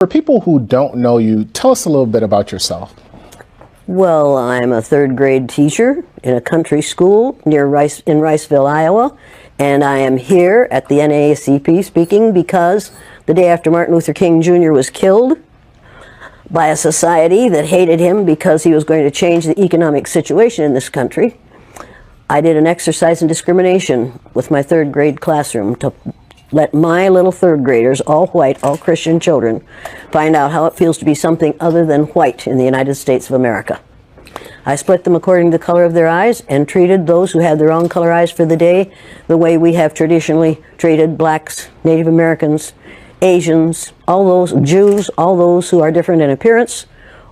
For people who don't know you, tell us a little bit about yourself. Well, I'm a third grade teacher in a country school in Riceville, Iowa, and I am here at the NAACP speaking because the day after Martin Luther King Jr. was killed by a society that hated him because he was going to change the economic situation in this country, I did an exercise in discrimination with my third grade classroom to let my little third graders, all white, all Christian children, find out how it feels to be something other than white in the United States of America. I split them according to the color of their eyes and treated those who had the wrong color eyes for the day the way we have traditionally treated blacks, Native Americans, Asians, all those Jews, all those who are different in appearance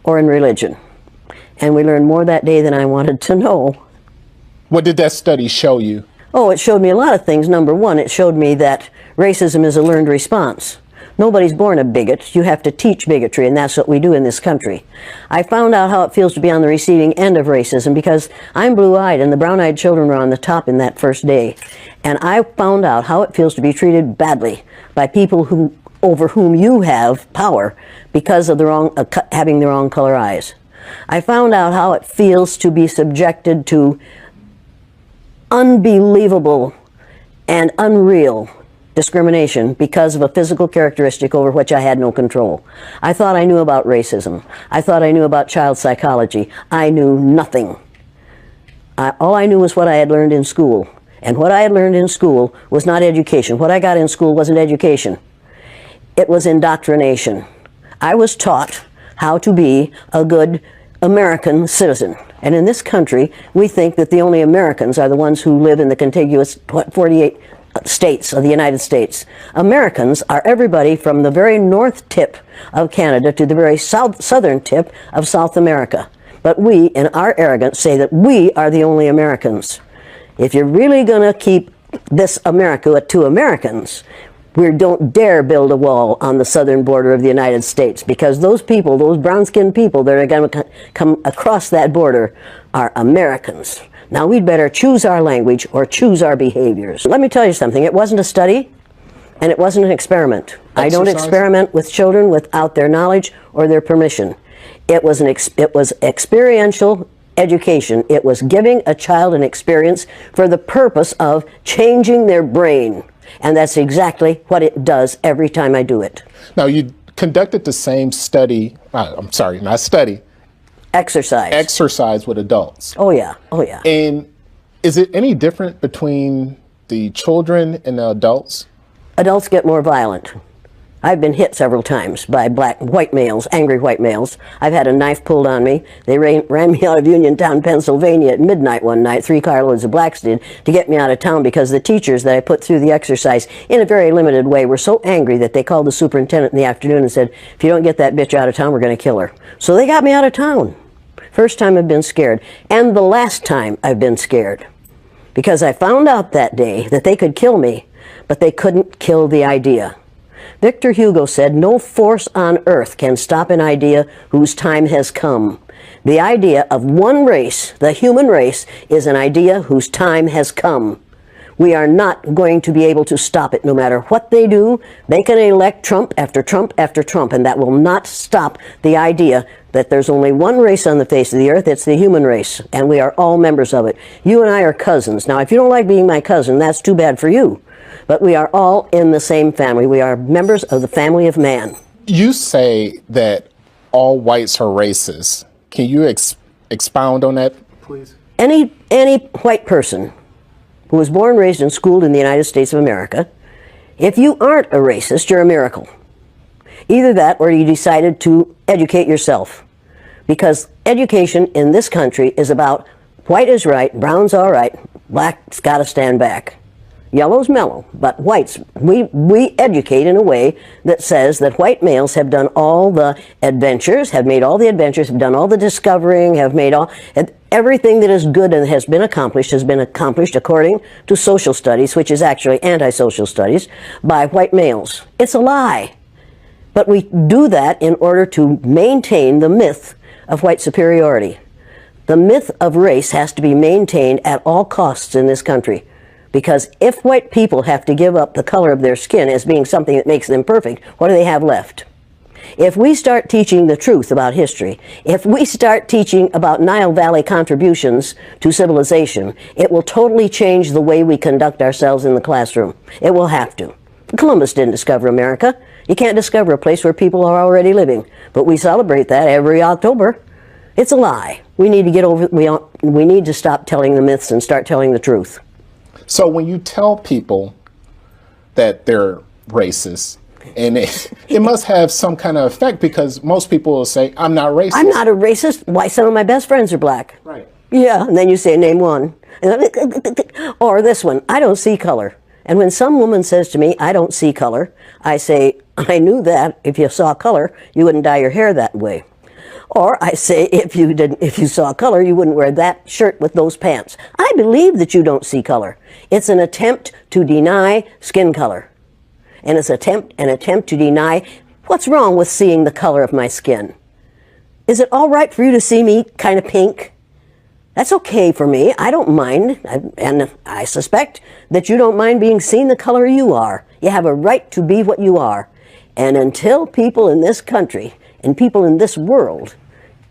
or in religion. And we learned more that day than I wanted to know. What did that study show you? Oh, it showed me a lot of things. Number one, it showed me that racism is a learned response. Nobody's born a bigot. You have to teach bigotry, and that's what we do in this country. I found out how it feels to be on the receiving end of racism because I'm blue-eyed, and the brown-eyed children were on the top in that first day. And I found out how it feels to be treated badly by people over whom you have power because of having the wrong color eyes. I found out how it feels to be subjected to unbelievable and unreal discrimination because of a physical characteristic over which I had no control. I thought I knew about racism. I thought I knew about child psychology. I knew nothing. All I knew was what I had learned in school. And what I had learned in school was not education. What I got in school wasn't education. It was indoctrination. I was taught how to be a good American citizen. And in this country, we think that the only Americans are the ones who live in the contiguous 48 states of the United States. Americans are everybody from the very north tip of Canada to the very southern tip of South America. But we, in our arrogance, say that we are the only Americans. If you're really going to keep this America to Americans, we don't dare build a wall on the southern border of the United States, because those people, those brown-skinned people that are going to come across that border are Americans. Now we'd better choose our language or choose our behaviors. Let me tell you something. It wasn't a study and it wasn't an experiment. I don't experiment with children without their knowledge or their permission. It was experiential education. It was giving a child an experience for the purpose of changing their brain. And that's exactly what it does every time I do it. Now, you conducted the same study, I'm sorry, not study. Exercise. Exercise with adults. Oh, yeah. Oh, yeah. And is it any different between the children and the adults? Adults get more violent. I've been hit several times by white males, angry white males. I've had a knife pulled on me. They ran me out of Uniontown, Pennsylvania at midnight one night. 3 carloads of blacks did, to get me out of town because the teachers that I put through the exercise in a very limited way were so angry that they called the superintendent in the afternoon and said, if you don't get that bitch out of town, we're going to kill her. So they got me out of town. First time I've been scared. And the last time I've been scared. Because I found out that day that they could kill me, but they couldn't kill the idea. Victor Hugo said, no force on earth can stop an idea whose time has come. The idea of one race, the human race, is an idea whose time has come. We are not going to be able to stop it no matter what they do. They can elect Trump after Trump after Trump, and that will not stop the idea that there's only one race on the face of the earth. It's the human race, and we are all members of it. You and I are cousins. Now, if you don't like being my cousin, that's too bad for you. But we are all in the same family. We are members of the family of man. You say that all whites are racist. Can you expound on that, please? Any white person who was born, raised, and schooled in the United States of America, if you aren't a racist, you're a miracle. Either that or you decided to educate yourself. Because education in this country is about white is right, brown's all right, black's got to stand back. Yellow's mellow, but whites, we educate in a way that says that white males have done all the adventures, have made all the adventures, have done all the discovering, have made everything that is good and has been accomplished according to social studies, which is actually anti-social studies, by white males. It's a lie. But we do that in order to maintain the myth of white superiority. The myth of race has to be maintained at all costs in this country. Because if white people have to give up the color of their skin as being something that makes them perfect, what do they have left? If we start teaching the truth about history, if we start teaching about Nile Valley contributions to civilization, it will totally change the way we conduct ourselves in the classroom. It will have to. Columbus didn't discover America. You can't discover a place where people are already living. But we celebrate that every October. It's a lie. We need to get over, we need to stop telling the myths and start telling the truth. So when you tell people that they're racist, and it must have some kind of effect, because most people will say, I'm not racist. I'm not a racist. Why, some of my best friends are black. Right. Yeah, and then you say, name one. Or this one, I don't see color. And when some woman says to me, I don't see color, I say, I knew that. If you saw color, you wouldn't dye your hair that way. Or I say, if you saw color, you wouldn't wear that shirt with those pants. I believe that you don't see color. It's an attempt to deny skin color. And it's an attempt to deny what's wrong with seeing the color of my skin. Is it all right for you to see me kind of pink? That's okay for me. I don't mind. And I suspect that you don't mind being seen the color you are. You have a right to be what you are. And until people in this country and people in this world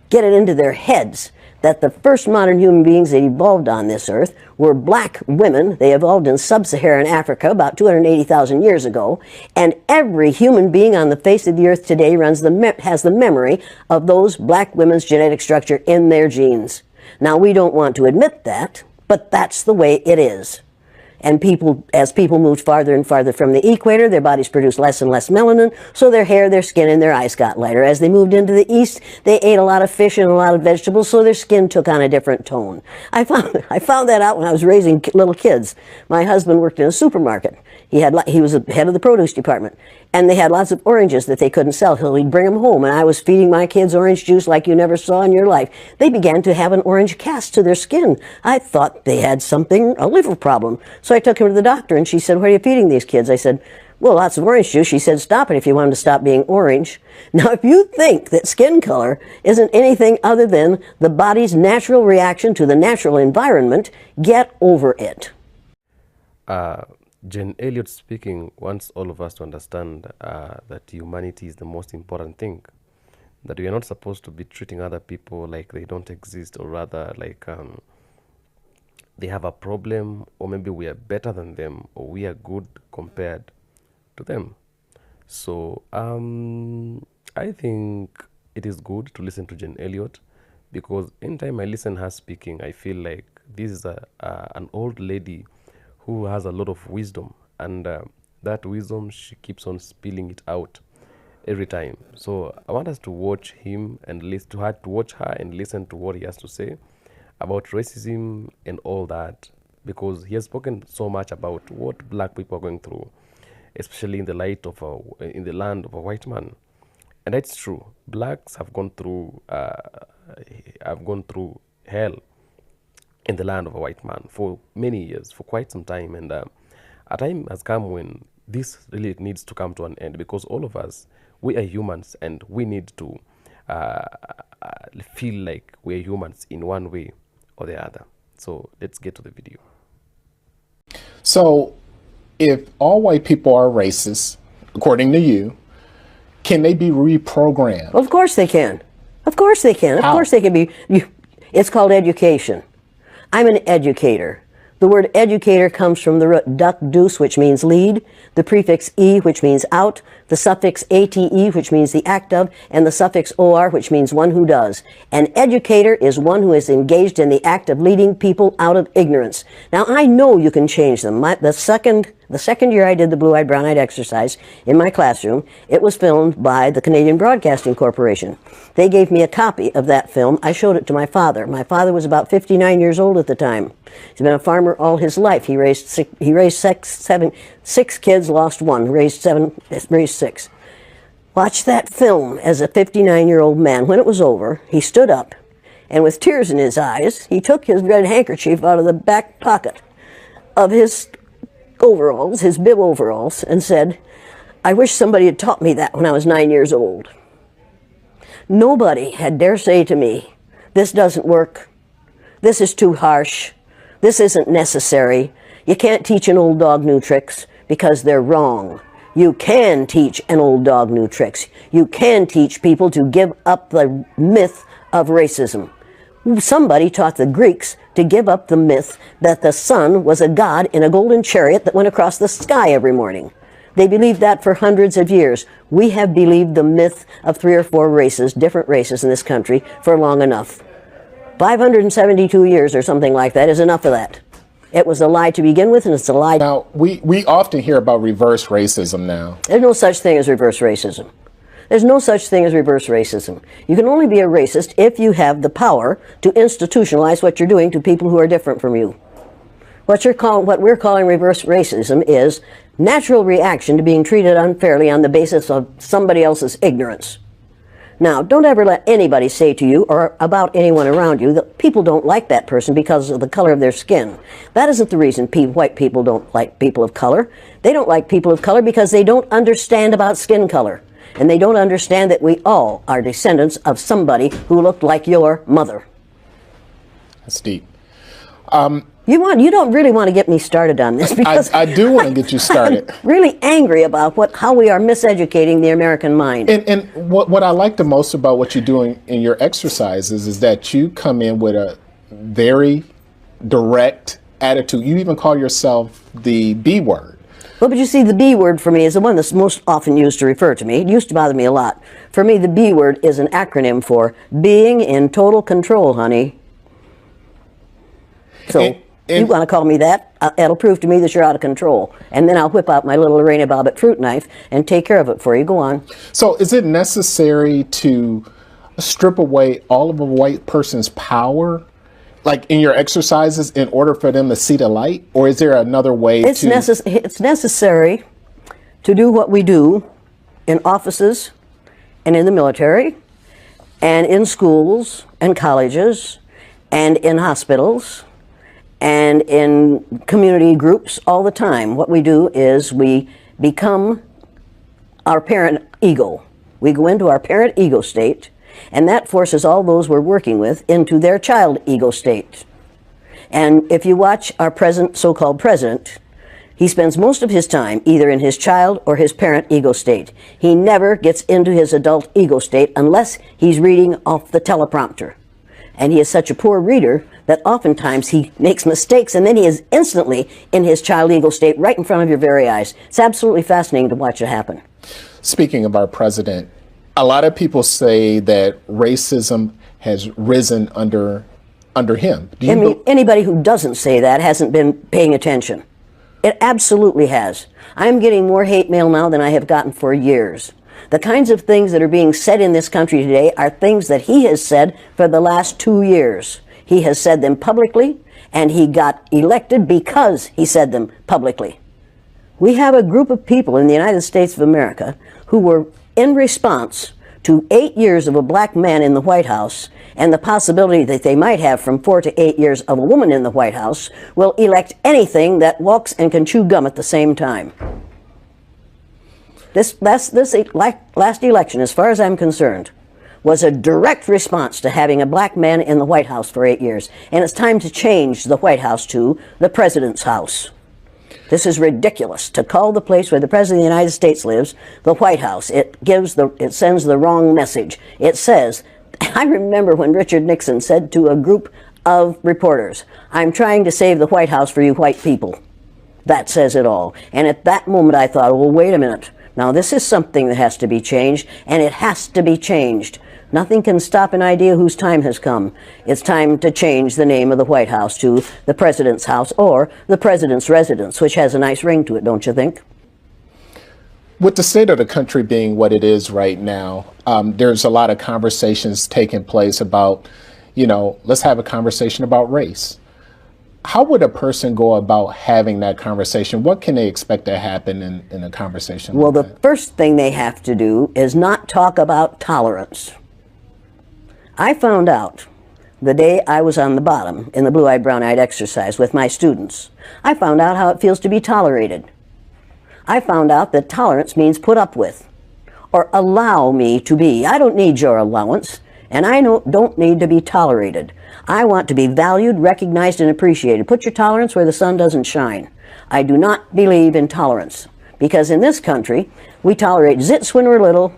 get it into their heads that the first modern human beings that evolved on this earth were black women. They evolved in sub-Saharan Africa about 280,000 years ago, and every human being on the face of the earth today has the memory of those black women's genetic structure in their genes. Now, we don't want to admit that, but that's the way it is. And as people moved farther and farther from the equator, their bodies produced less and less melanin, so their hair, their skin, and their eyes got lighter. As they moved into the east, they ate a lot of fish and a lot of vegetables, so their skin took on a different tone. I found that out when I was raising little kids. My husband worked in a supermarket. He was the head of the produce department, and they had lots of oranges that they couldn't sell, so he'd bring them home, and I was feeding my kids orange juice like you never saw in your life. They began to have an orange cast to their skin. I thought they had a liver problem. So I took him to the doctor, and she said, what are you feeding these kids? I said, well, lots of orange juice. She said, stop it if you want them to stop being orange. Now, if you think that skin color isn't anything other than the body's natural reaction to the natural environment, get over it. Jen Eliot speaking wants all of us to understand that humanity is the most important thing. That we are not supposed to be treating other people like they don't exist, or rather like they have a problem, or maybe we are better than them, or we are good compared to them. So I think it is good to listen to Jen Eliot, because anytime I listen her speaking, I feel like this is an old lady who has a lot of wisdom, and that wisdom, she keeps on spilling it out every time. So I want us to watch him and watch her and listen to what he has to say about racism and all that, because he has spoken so much about what black people are going through, especially in the in the land of a white man. And that's true. Blacks have gone through hell in the land of a white man for many years, for quite some time. And a time has come when this really needs to come to an end, because all of us, we are humans, and we need to feel like we're humans in one way or the other. So let's get to the video. So if all white people are racist, according to you, can they be reprogrammed? Of course they can. Of course they can. Of How? course they can be. It's called education. I'm an educator. The word educator comes from the root duc dus, which means lead, the prefix e, which means out, the suffix ate, which means the act of, and the suffix or, which means one who does. An educator is one who is engaged in the act of leading people out of ignorance. Now, I know you can change them. The second year I did the blue-eyed, brown-eyed exercise in my classroom, it was filmed by the Canadian Broadcasting Corporation. They gave me a copy of that film. I showed it to my father. My father was about 59 years old at the time. He's been a farmer all his life. He raised six kids, lost one, raised six. Watched that film as a 59-year-old man. When it was over, he stood up, and with tears in his eyes, he took his red handkerchief out of the back pocket of his overalls, his bib overalls, and said, I wish somebody had taught me that when I was 9 years old. Nobody had dare say to me, this doesn't work, this is too harsh, this isn't necessary, you can't teach an old dog new tricks because they're wrong. You can teach an old dog new tricks. You can teach people to give up the myth of racism. Somebody taught the Greeks to give up the myth that the sun was a god in a golden chariot that went across the sky every morning. They believed that for hundreds of years. We have believed the myth of 3 or 4 races, different races in this country, for long enough. 572 years or something like that is enough of that. It was a lie to begin with, and it's a lie. Now, we often hear about reverse racism now. There's no such thing as reverse racism. There's no such thing as reverse racism. You can only be a racist if you have the power to institutionalize what you're doing to people who are different from you. What we're calling reverse racism is natural reaction to being treated unfairly on the basis of somebody else's ignorance. Now, don't ever let anybody say to you or about anyone around you that people don't like that person because of the color of their skin. That isn't the reason white people don't like people of color. They don't like people of color because they don't understand about skin color. And they don't understand that we all are descendants of somebody who looked like your mother. That's deep. You don't really want to get me started on this because I do want to get you started. I'm really angry about how we are miseducating the American mind. And what I like the most about what you're doing in your exercises is that you come in with a very direct attitude. You even call yourself the B word. Well, but you see, the B word for me is the one that's most often used to refer to me. It used to bother me a lot. For me, the B word is an acronym for being in total control, honey. So you want to call me that? It'll prove to me that you're out of control. And then I'll whip out my little Lorena Bobbitt fruit knife and take care of it for you. Go on. So is it necessary to strip away all of a white person's power, like in your exercises, in order for them to see the light? Or is there another way It's necessary to do what we do in offices and in the military and in schools and colleges and in hospitals and in community groups all the time. What we do is we become our parent ego. We go into our parent ego state, and that forces all those we're working with into their child ego state. And if you watch our present so-called president, he spends most of his time either in his child or his parent ego state. He never gets into his adult ego state unless he's reading off the teleprompter. And he is such a poor reader that oftentimes he makes mistakes, and then he is instantly in his child ego state right in front of your very eyes. It's absolutely fascinating to watch it happen. Speaking of our president, a lot of people say that racism has risen under him. Anybody who doesn't say that hasn't been paying attention. It absolutely has. I'm getting more hate mail now than I have gotten for years. The kinds of things that are being said in this country today are things that he has said for the last 2 years. He has said them publicly, and he got elected because he said them publicly. We have a group of people in the United States of America who were in response to 8 years of a black man in the White House and the possibility that they might have from 4 to 8 years of a woman in the White House, will elect anything that walks and can chew gum at the same time. This last election, as far as I'm concerned, was a direct response to having a black man in the White House for 8 years. And it's time to change the White House to the President's house. This is ridiculous to call the place where the President of the United States lives the White House. It sends the wrong message. It says, I remember when Richard Nixon said to a group of reporters, "I'm trying to save the White House for you white people." That says it all. And at that moment I thought, well, wait a minute. Now this is something that has to be changed, and it has to be changed. Nothing can stop an idea whose time has come. It's time to change the name of the White House to the President's house or the President's residence, which has a nice ring to it, don't you think? With the state of the country being what it is right now, there's a lot of conversations taking place about, let's have a conversation about race. How would a person go about having that conversation? What can they expect to happen in a conversation Well, like the that? first thing they have to do is not talk about tolerance. I found out the day I was on the bottom in the blue-eyed, brown-eyed exercise with my students. I found out how it feels to be tolerated. I found out that tolerance means put up with or allow me to be. I don't need your allowance, and I don't need to be tolerated. I want to be valued, recognized, and appreciated. Put your tolerance where the sun doesn't shine. I do not believe in tolerance. Because in this country, we tolerate zits when we're little,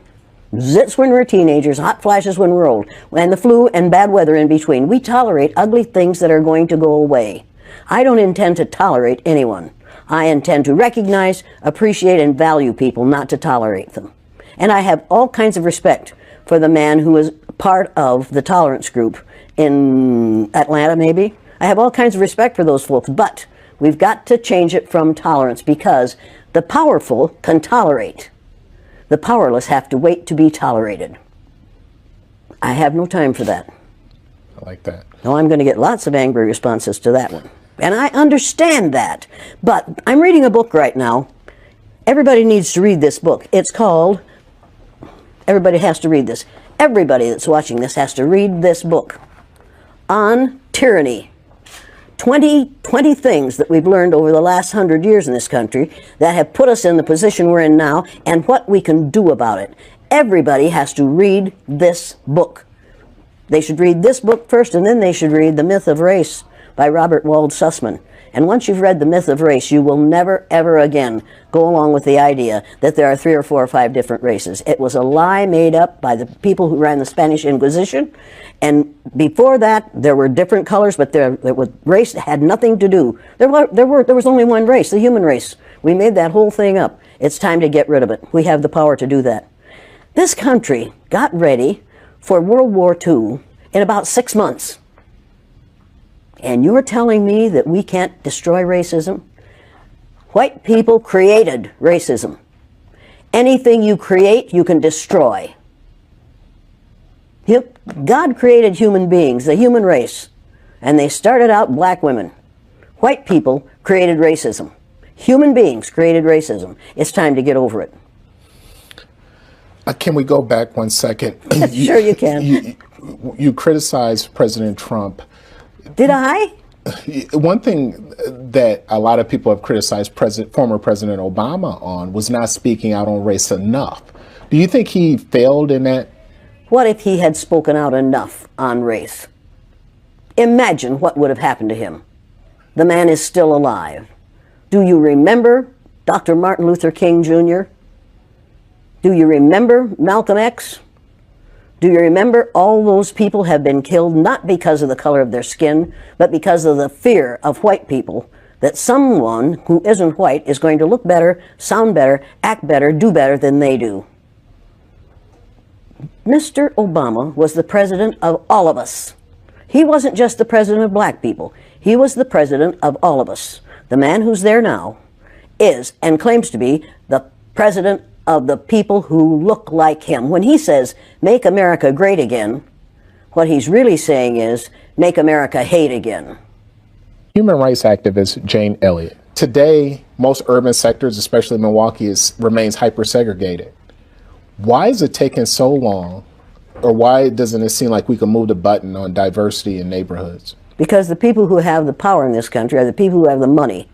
zits when we're teenagers, hot flashes when we're old, and the flu and bad weather in between. We tolerate ugly things that are going to go away. I don't intend to tolerate anyone. I intend to recognize, appreciate, and value people, not to tolerate them. And I have all kinds of respect for the man who is part of the tolerance group in Atlanta, maybe. I have all kinds of respect for those folks, but we've got to change it from tolerance, because the powerful can tolerate. The powerless have to wait to be tolerated. I have no time for that. I like that. Now I'm going to get lots of angry responses to that one. And I understand that. But I'm reading a book right now. Everybody needs to read this book. It's called, everybody has to read this. Everybody that's watching this has to read this book on tyranny. 20 things that we've learned over the last 100 years in this country that have put us in the position we're in now, and what we can do about it. Everybody has to read this book. They should read this book first, and then they should read The Myth of Race by Robert Wald Sussman. And once you've read The Myth of Race, you will never, ever again go along with the idea that there are 3 or 4 or 5 different races. It was a lie made up by the people who ran the Spanish Inquisition. And before that, there were different colors, but race had nothing to do. There was only one race, the human race. We made that whole thing up. It's time to get rid of it. We have the power to do that. This country got ready for World War II in about 6 months. And you're telling me that we can't destroy racism? White people created racism. Anything you create, you can destroy. God created human beings, the human race, and they started out black women. White people created racism. Human beings created racism. It's time to get over it. Can we go back 1 second? Sure you can. You criticized President Trump. Did I? One thing that a lot of people have criticized former President Obama on was not speaking out on race enough. Do you think he failed in that? What if he had spoken out enough on race? Imagine what would have happened to him. The man is still alive. Do you remember Dr. Martin Luther King Jr.? Do you remember Malcolm X? Do you remember all those people have been killed not because of the color of their skin, but because of the fear of white people, that someone who isn't white is going to look better, sound better, act better, do better than they do. Mr. Obama was the president of all of us. He wasn't just the president of black people. He was the president of all of us. The man who's there now is and claims to be the president of the people who look like him. When he says, make America great again, what he's really saying is, make America hate again. Human rights activist Jane Elliott. Today, most urban sectors, especially Milwaukee, remains hyper-segregated. Why is it taking so long, or why doesn't it seem like we can move the button on diversity in neighborhoods? Because the people who have the power in this country are the people who have the money.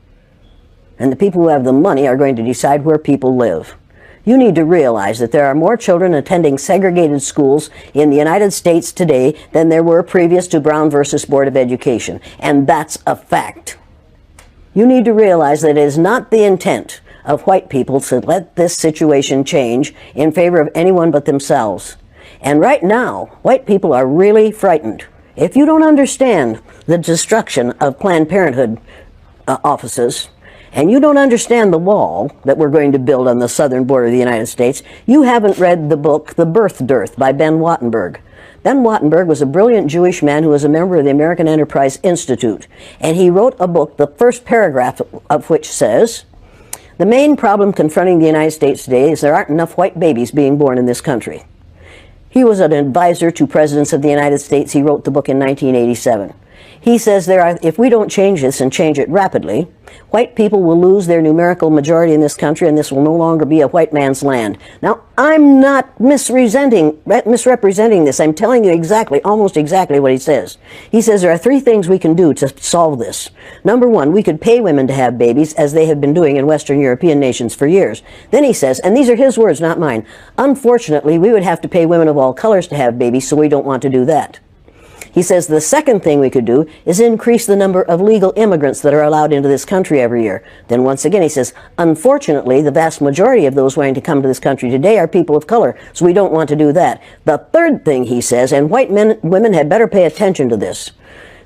And the people who have the money are going to decide where people live. You need to realize that there are more children attending segregated schools in the United States today than there were previous to Brown versus Board of Education. And that's a fact. You need to realize that it is not the intent of white people to let this situation change in favor of anyone but themselves. And right now, white people are really frightened. If you don't understand the destruction of Planned Parenthood offices, and you don't understand the wall that we're going to build on the southern border of the United States, you haven't read the book, The Birth Dearth by Ben Wattenberg. Ben Wattenberg was a brilliant Jewish man who was a member of the American Enterprise Institute. And he wrote a book, the first paragraph of which says, the main problem confronting the United States today is there aren't enough white babies being born in this country. He was an advisor to presidents of the United States. He wrote the book in 1987. He says if we don't change this and change it rapidly, white people will lose their numerical majority in this country, and this will no longer be a white man's land. Now, I'm not misrepresenting this. I'm telling you exactly, almost exactly what he says. He says there are 3 things we can do to solve this. Number 1, we could pay women to have babies, as they have been doing in Western European nations for years. Then he says, and these are his words, not mine, unfortunately, we would have to pay women of all colors to have babies, so we don't want to do that. He says the second thing we could do is increase the number of legal immigrants that are allowed into this country every year. Then once again he says, unfortunately, the vast majority of those wanting to come to this country today are people of color, so we don't want to do that. The third thing he says, and white women had better pay attention to this,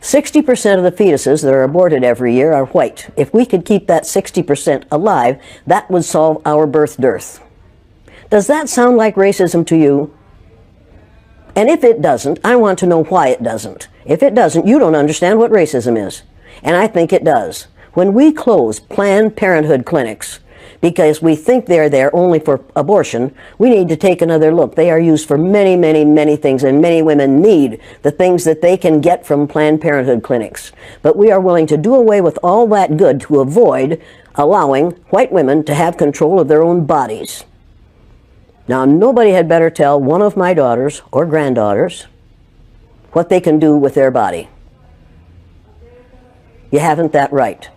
60% of the fetuses that are aborted every year are white. If we could keep that 60% alive, that would solve our birth dearth. Does that sound like racism to you? And if it doesn't, I want to know why it doesn't. If it doesn't, you don't understand what racism is. And I think it does. When we close Planned Parenthood clinics because we think they're there only for abortion, we need to take another look. They are used for many, many, many things, and many women need the things that they can get from Planned Parenthood clinics. But we are willing to do away with all that good to avoid allowing white women to have control of their own bodies. Now, nobody had better tell one of my daughters or granddaughters what they can do with their body. You haven't that right.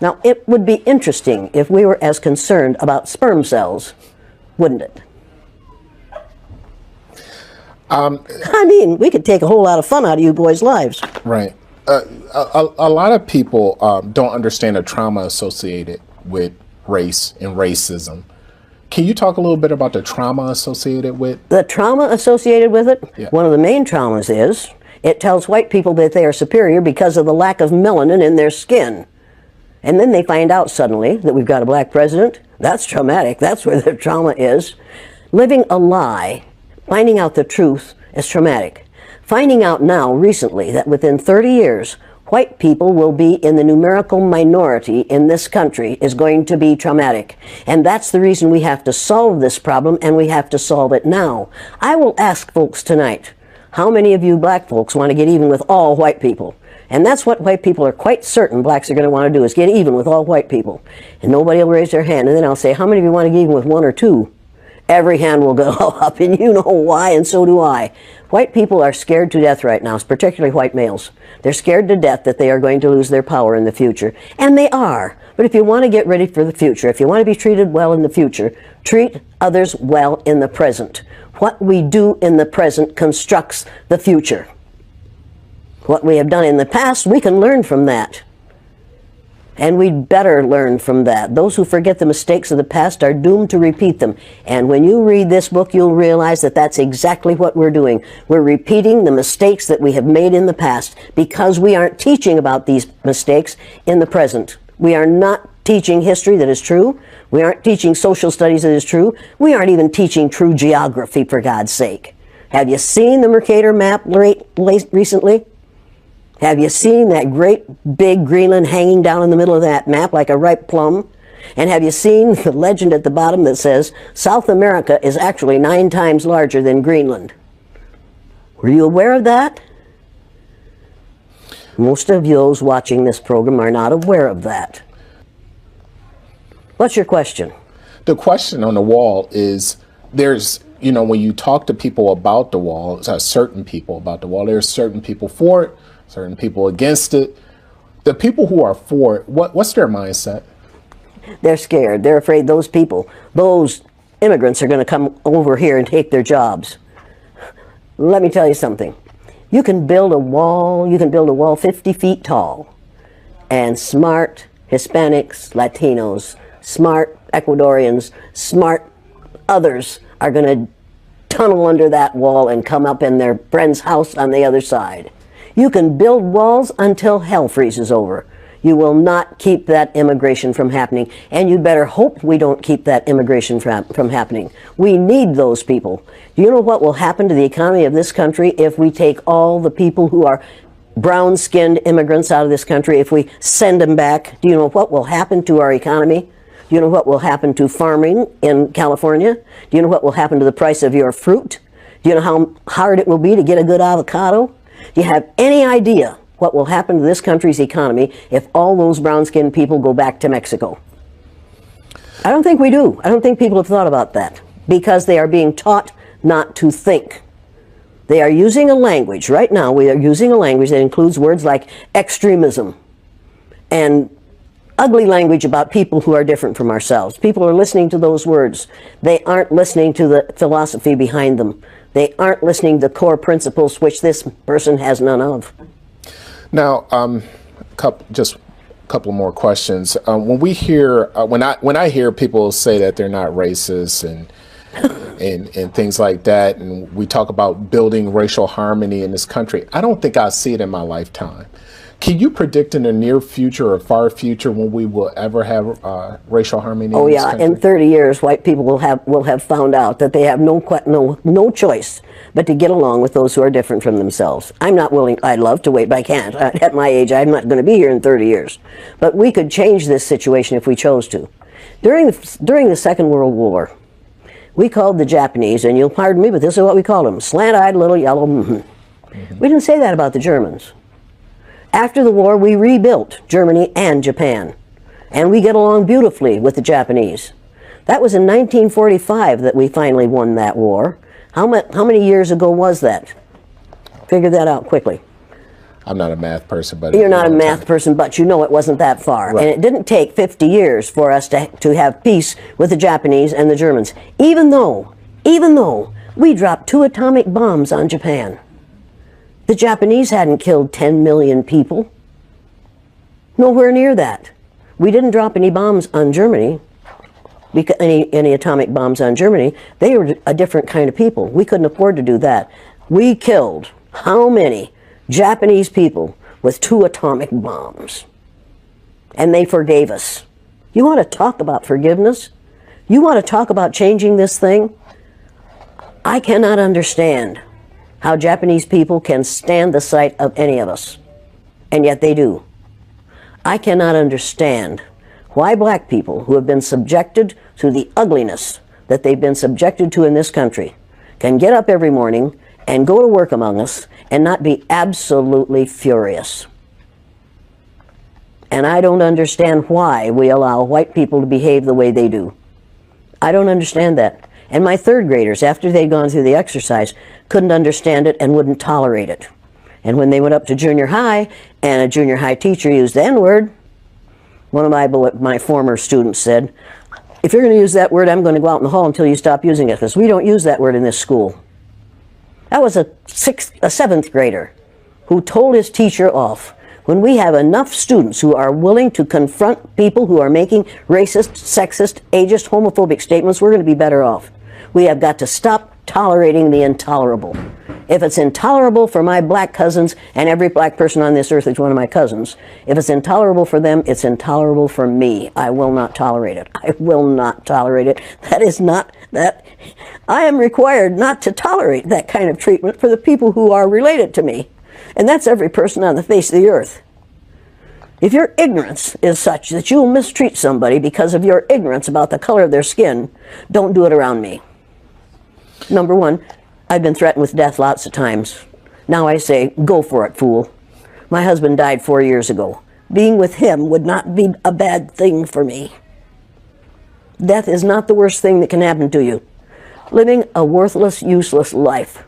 Now, it would be interesting if we were as concerned about sperm cells, wouldn't it? I mean, we could take a whole lot of fun out of you boys' lives. Right. A lot of people don't understand the trauma associated with race and racism. Can you talk a little bit about the trauma associated with? The trauma associated with it? Yeah. One of the main traumas is it tells white people that they are superior because of the lack of melanin in their skin. And then they find out suddenly that we've got a black president. That's traumatic. That's where their trauma is. Living a lie, finding out the truth is traumatic. Finding out now, recently, that within 30 years, white people will be in the numerical minority in this country is going to be traumatic. And that's the reason we have to solve this problem, and we have to solve it now. I will ask folks tonight, how many of you black folks want to get even with all white people? And that's what white people are quite certain blacks are going to want to do, is get even with all white people. And nobody will raise their hand. And then I'll say, how many of you want to get even with one or two? Every hand will go up, and you know why, and so do I. White people are scared to death right now, particularly white males. They're scared to death that they are going to lose their power in the future. And they are. But if you want to get ready for the future, if you want to be treated well in the future, treat others well in the present. What we do in the present constructs the future. What we have done in the past, we can learn from that. And we'd better learn from that. Those who forget the mistakes of the past are doomed to repeat them. And when you read this book, you'll realize that that's exactly what we're doing. We're repeating the mistakes that we have made in the past because we aren't teaching about these mistakes in the present. We are not teaching history that is true. We aren't teaching social studies that is true. We aren't even teaching true geography, for God's sake. Have you seen the Mercator map recently? Have you seen that great big Greenland hanging down in the middle of that map like a ripe plum? And have you seen the legend at the bottom that says, South America is actually 9 times larger than Greenland? Were you aware of that? Most of those watching this program are not aware of that. What's your question? The question on the wall is, there's, you know, when you talk to people about the wall, certain people about the wall, there's certain people for it, certain people against it. The people who are for it, what's their mindset? They're scared. They're afraid those people, those immigrants are going to come over here and take their jobs. Let me tell you something. You can build a wall 50 feet tall, and smart Hispanics, Latinos, smart Ecuadorians, smart others are going to tunnel under that wall and come up in their friend's house on the other side. You can build walls until hell freezes over. You will not keep that immigration from happening, and you better hope we don't keep that immigration from happening. We need those people. Do you know what will happen to the economy of this country if we take all the people who are brown-skinned immigrants out of this country, if we send them back? Do you know what will happen to our economy? Do you know what will happen to farming in California? Do you know what will happen to the price of your fruit? Do you know how hard it will be to get a good avocado? Do you have any idea what will happen to this country's economy if all those brown-skinned people go back to Mexico? I don't think we do. I don't think people have thought about that because they are being taught not to think. They are using a language. Right now, we are using a language that includes words like extremism and ugly language about people who are different from ourselves. People are listening to those words. They aren't listening to the philosophy behind them. They aren't listening to core principles which this person has none of. Now, just a couple more questions. When we hear, when I hear people say that they're not racist and things like that, and we talk about building racial harmony in this country, I don't think I'll see it in my lifetime. Can you predict in the near future or far future when we will ever have racial harmony? Oh in this yeah, country? in 30 years, white people will have found out that they have no choice but to get along with those who are different from themselves. I'm not willing. I'd love to wait, but I can't. At my age, I'm not going to be here in 30 years. But we could change this situation if we chose to. During the Second World War, we called the Japanese, and you'll pardon me, but this is what we called them: slant-eyed little yellow. We didn't say that about the Germans. After the war, we rebuilt Germany and Japan, and we get along beautifully with the Japanese. That was in 1945 that we finally won that war. How many years ago was that? Figure that out quickly. I'm not a math person, but you're not a math person, but you know it wasn't that far. Right. And it didn't take 50 years for us to have peace with the Japanese and the Germans, even though we dropped 2 atomic bombs on Japan. The Japanese hadn't killed 10 million people. Nowhere near that. We didn't drop any bombs on Germany, any atomic bombs on Germany. They were a different kind of people. We couldn't afford to do that. We killed how many Japanese people with 2 atomic bombs? And they forgave us. You want to talk about forgiveness? You want to talk about changing this thing? I cannot understand how Japanese people can stand the sight of any of us, and yet they do. I cannot understand why black people who have been subjected to the ugliness that they've been subjected to in this country can get up every morning and go to work among us and not be absolutely furious. And I don't understand why we allow white people to behave the way they do. I don't understand that. And my third graders, after they'd gone through the exercise, couldn't understand it and wouldn't tolerate it. And when they went up to junior high, and a junior high teacher used the N-word, one of my former students said, "If you're going to use that word, I'm going to go out in the hall until you stop using it, because we don't use that word in this school." That was a 7th grader who told his teacher off. When we have enough students who are willing to confront people who are making racist, sexist, ageist, homophobic statements, we're going to be better off. We have got to stop tolerating the intolerable. If it's intolerable for my black cousins, and every black person on this earth is one of my cousins, if it's intolerable for them, it's intolerable for me. I will not tolerate it. I will not tolerate it. That is not that. I am required not to tolerate that kind of treatment for the people who are related to me. And that's every person on the face of the earth. If your ignorance is such that you'll mistreat somebody because of your ignorance about the color of their skin, don't do it around me. Number one, I've been threatened with death lots of times. Now I say, go for it, fool. My husband died 4 years ago. Being with him would not be a bad thing for me. Death is not the worst thing that can happen to you. Living a worthless, useless life